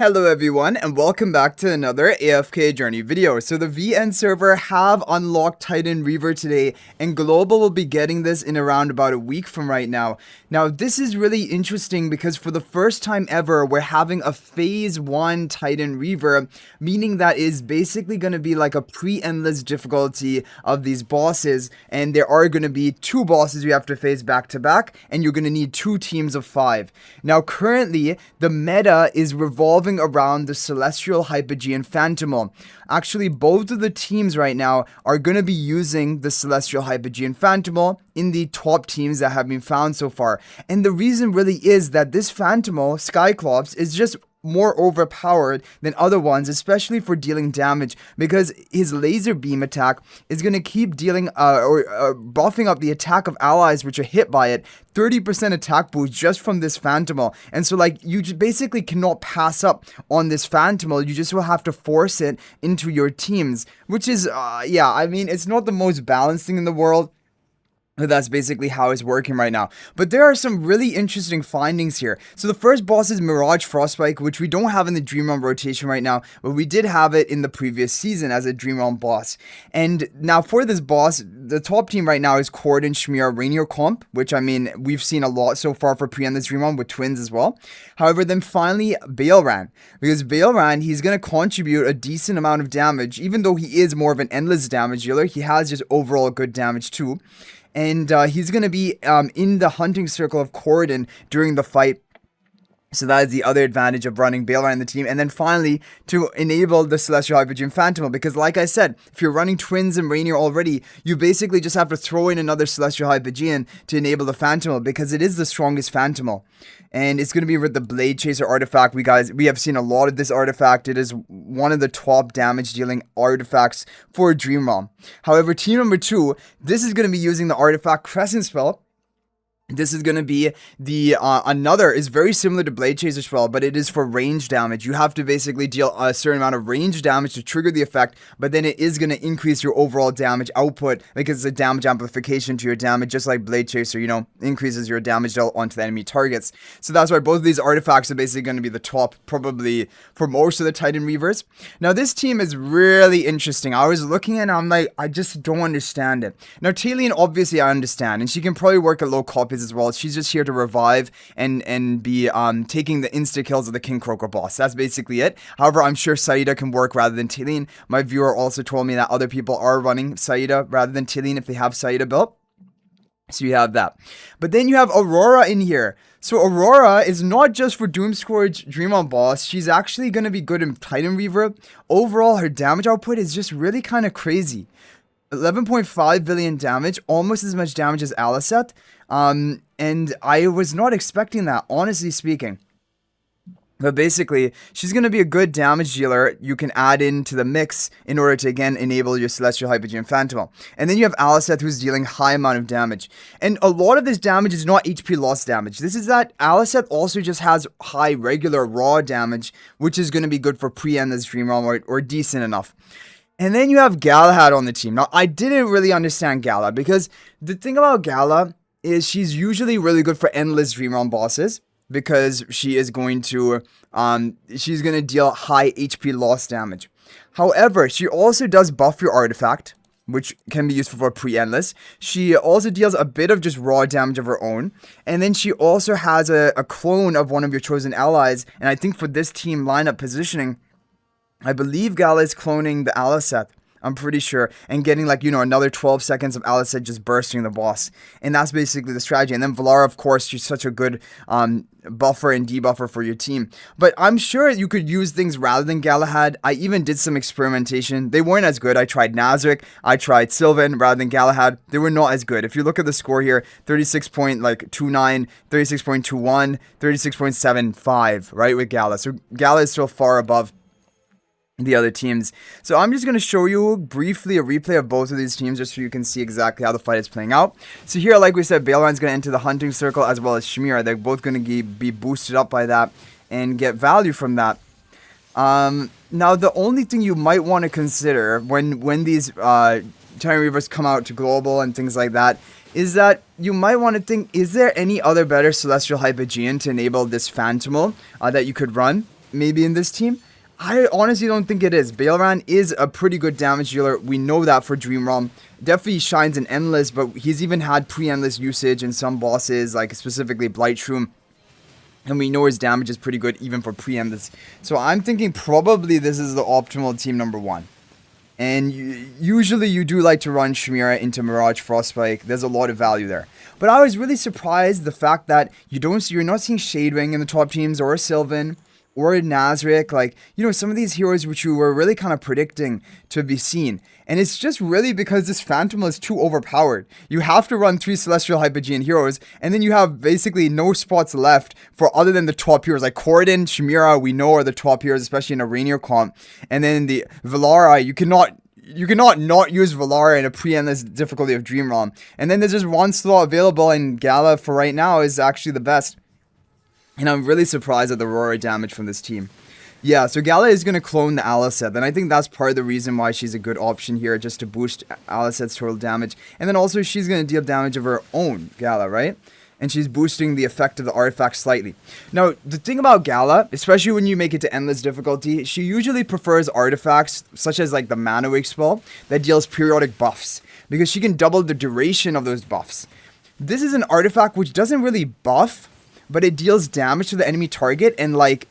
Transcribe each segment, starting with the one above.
Hello everyone and welcome back to another AFK journey video. So the VN server have unlocked Titan Reaver today and Global will be getting this in around about a week from right now. Now this is really interesting because for the first time ever we're having a phase 1 Titan Reaver, meaning that is basically going to be like a pre-endless difficulty of these bosses, and there are going to be 2 bosses you have to face back to back and you're going to need 2 teams of 5. Now currently the meta is revolving around the Celestial, Hypo and Phantimal. Actually, both of the teams right now are going to be using the Celestial, Hypo and Phantimal in the top teams that have been found so far. And the reason really is that this Phantimal, Skyclops, is just more overpowered than other ones, especially for dealing damage, because his laser beam attack is going to keep dealing buffing up the attack of allies which are hit by it. 30% attack boost just from this Phantimal, and so like you basically cannot pass up on this Phantimal. You just will have to force it into your teams, which is yeah, I mean, it's not the most balanced thing in the world. That's basically how it's working right now. But there are some really interesting findings here. So the first boss is Mirage Frostspike, which we don't have in the Dream Realm rotation right now, but we did have it in the previous season as a Dream Realm boss. And now for this boss, the top team right now is Corden, Schmier, Rainier comp, which I mean, we've seen a lot so far for pre-endless Dream Realm with twins as well. However, then finally Baelran, because Baelran, he's going to contribute a decent amount of damage, even though he is more of an endless damage dealer. He has just overall good damage too. And he's going to be in the hunting circle of Corden during the fight. So that is the other advantage of running Baelran in the team. And then finally, to enable the Celestial, Hypo and Phantimal, because like I said, if you're running Twins and Rainier already, you basically just have to throw in another Celestial, Hypo to enable the Phantimal, because it is the strongest Phantimal. And it's going to be with the Blade Chaser artifact. We have seen a lot of this artifact. It is one of the top damage dealing artifacts for Dream Realm. However, team number 2, this is going to be using the artifact Crescent spell. This is going to be the, another, is very similar to Blade Chaser spell, but it is for range damage. You have to basically deal a certain amount of range damage to trigger the effect, but then it is going to increase your overall damage output, because it's a damage amplification to your damage, just like Blade Chaser, you know, increases your damage dealt onto the enemy targets. So that's why both of these artifacts are basically going to be the top, probably, for most of the Titan Reavers. Now, this team is really interesting. I was looking and I'm like, I just don't understand it. Now, Talion, obviously, I understand, and she can probably work at low copies as well. She's just here to revive and be taking the insta kills of the King Croaker boss. That's basically it. However, I'm sure Saida can work rather than Talion. My viewer also told me that other people are running Saida rather than Talion if they have Saida built. So you have that. But then you have Aurora in here. So Aurora is not just for Doomscourge Dream Realm boss. She's actually going to be good in Titan Reaver. Overall, her damage output is just really kind of crazy. 11.5 billion damage, almost as much damage as Alicet. And I was not expecting that, honestly speaking. But basically, she's going to be a good damage dealer you can add into the mix in order to, again, enable your Celestial, Hypo and Phantimal. And then you have Alicet, who's dealing high amount of damage. And a lot of this damage is not HP loss damage. This is that Alicet also just has high regular raw damage, which is going to be good for pre-endless Dream Realm, or decent enough. And then you have Galahad on the team. Now, I didn't really understand Galahad, because the thing about Galahad is she's usually really good for endless Dream Realm bosses, because she is going to deal high HP loss damage. However, she also does buff your artifact, which can be useful for pre-endless. She also deals a bit of just raw damage of her own. And then she also has a clone of one of your chosen allies. And I think for this team lineup positioning, I believe Gala is cloning the Alicet. I'm pretty sure, and getting like, you know, another 12 seconds of Alicet just bursting the boss. And that's basically the strategy. And then Valara, of course, she's such a good buffer and debuffer for your team. But I'm sure you could use things rather than Galahad. I even did some experimentation. They weren't as good. I tried Nazrik, I tried Silven rather than Galahad. They were not as good. If you look at the score here, 36.29, 36.21, 36.75, right, with Gala. So Gala is still far above the other teams. So I'm just going to show you briefly a replay of both of these teams just so you can see exactly how the fight is playing out. So here, like we said, Baelran's going to enter the hunting circle as well as Schmier. They're both going to be boosted up by that and get value from that. Now, the only thing you might want to consider when these Titan Reavers come out to global and things like that is that you might want to think, is there any other better Celestial Hypogean to enable this Phantimal that you could run? maybe in this team. I honestly don't think it is. Baleran is a pretty good damage dealer. We know that for Dream Realm. Definitely shines in Endless, but he's even had pre-Endless usage in some bosses, like specifically Blightshroom. And we know his damage is pretty good even for pre-Endless. So I'm thinking probably this is the optimal team number 1. And usually you do like to run Chimera into Mirage Frostspike. There's a lot of value there. But I was really surprised the fact that you're not seeing Shadewing in the top teams or Silven or Nazrik, like, you know, some of these heroes which you were really kind of predicting to be seen. And it's just really because this Phantimal is too overpowered. You have to run 3 Celestial Hypogean heroes, and then you have basically no spots left for other than the top heroes. Like Corden, Chimera, we know are the top heroes, especially in a Rainier comp. And then the Valara, you cannot not use Valara in a pre-endless difficulty of Dream Realm. And then there's just one slot available, and Gala for right now is actually the best. And I'm really surprised at the Aurora damage from this team. Yeah, so Gala is going to clone the Alicet, and I think that's part of the reason why she's a good option here, just to boost Alicet's total damage. And then also she's going to deal damage of her own, Gala, right? And she's boosting the effect of the artifact slightly. Now, the thing about Gala, especially when you make it to endless difficulty, she usually prefers artifacts, such as like the Mana Wake spell, that deals periodic buffs, because she can double the duration of those buffs. This is an artifact which doesn't really buff, but it deals damage to the enemy target, and like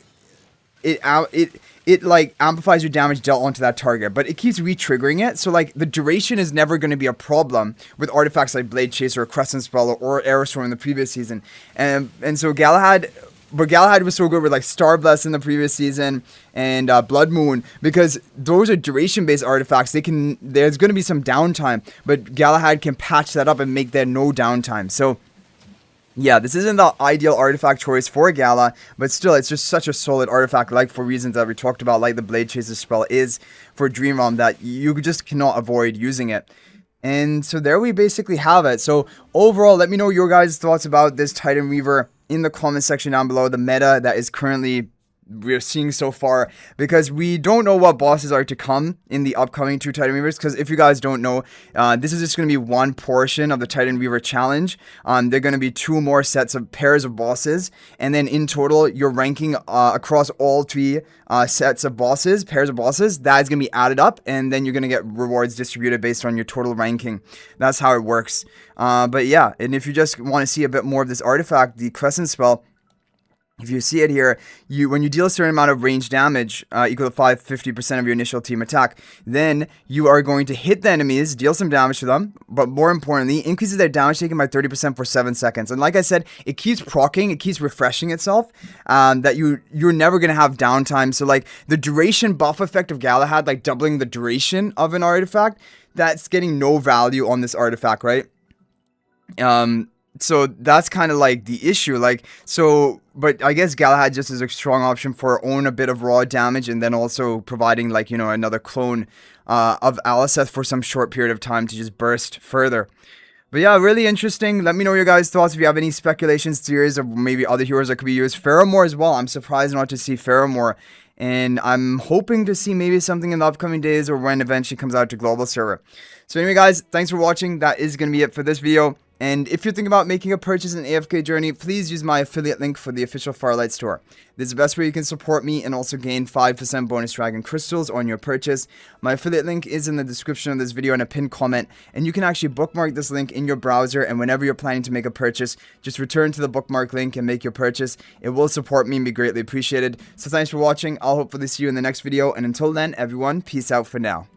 it like amplifies your damage dealt onto that target, but it keeps re-triggering it. So like the duration is never going to be a problem with artifacts like Blade Chaser or Crescent Spell or Aerostorm in the previous season. And so Galahad was so good with like Starbless in the previous season and Blood Moon, because those are duration based artifacts. There's going to be some downtime, but Galahad can patch that up and make there no downtime. So yeah, this isn't the ideal artifact choice for Gala, but still, it's just such a solid artifact, like for reasons that we talked about, like the Blade Chaser spell is for Dream Realm, that you just cannot avoid using it. And so there we basically have it. So overall, let me know your guys' thoughts about this Titan Reaver in the comment section down below, the meta that is currently we're seeing so far, because we don't know what bosses are to come in the upcoming 2 Titan Reavers. Because if you guys don't know, this is just going to be one portion of the Titan Reaver challenge. There are going to be 2 more pairs of bosses, and then in total you're ranking across all 3 pairs of bosses. That is going to be added up, and then you're going to get rewards distributed based on your total ranking. That's how it works. But yeah, and if you just want to see a bit more of this artifact, the Crescent spell, if you see it here, when you deal a certain amount of range damage, equal to 50% of your initial team attack, then you are going to hit the enemies, deal some damage to them, but more importantly, increases their damage taken by 30% for 7 seconds. And like I said, it keeps proccing, it keeps refreshing itself, that you're never going to have downtime. So like the duration buff effect of Galahad, like doubling the duration of an artifact, that's getting no value on this artifact, right? So that's kind of like the issue, but I guess Galahad just is a strong option for own a bit of raw damage, and then also providing like, you know, another clone of Alicet for some short period of time to just burst further. But yeah, really interesting. Let me know your guys' thoughts if you have any speculations, theories, of maybe other heroes that could be used. Pheromore as well. I'm surprised not to see Pheromore, and I'm hoping to see maybe something in the upcoming days or when eventually comes out to global server. So anyway guys, thanks for watching. That is going to be it for this video. And if you're thinking about making a purchase in AFK Journey, please use my affiliate link for the official Firelight store. This is the best way you can support me and also gain 5% bonus dragon crystals on your purchase. My affiliate link is in the description of this video and a pinned comment, and you can actually bookmark this link in your browser, and whenever you're planning to make a purchase, just return to the bookmark link and make your purchase. It will support me and be greatly appreciated. So thanks for watching. I'll hopefully see you in the next video, and until then, everyone, peace out for now.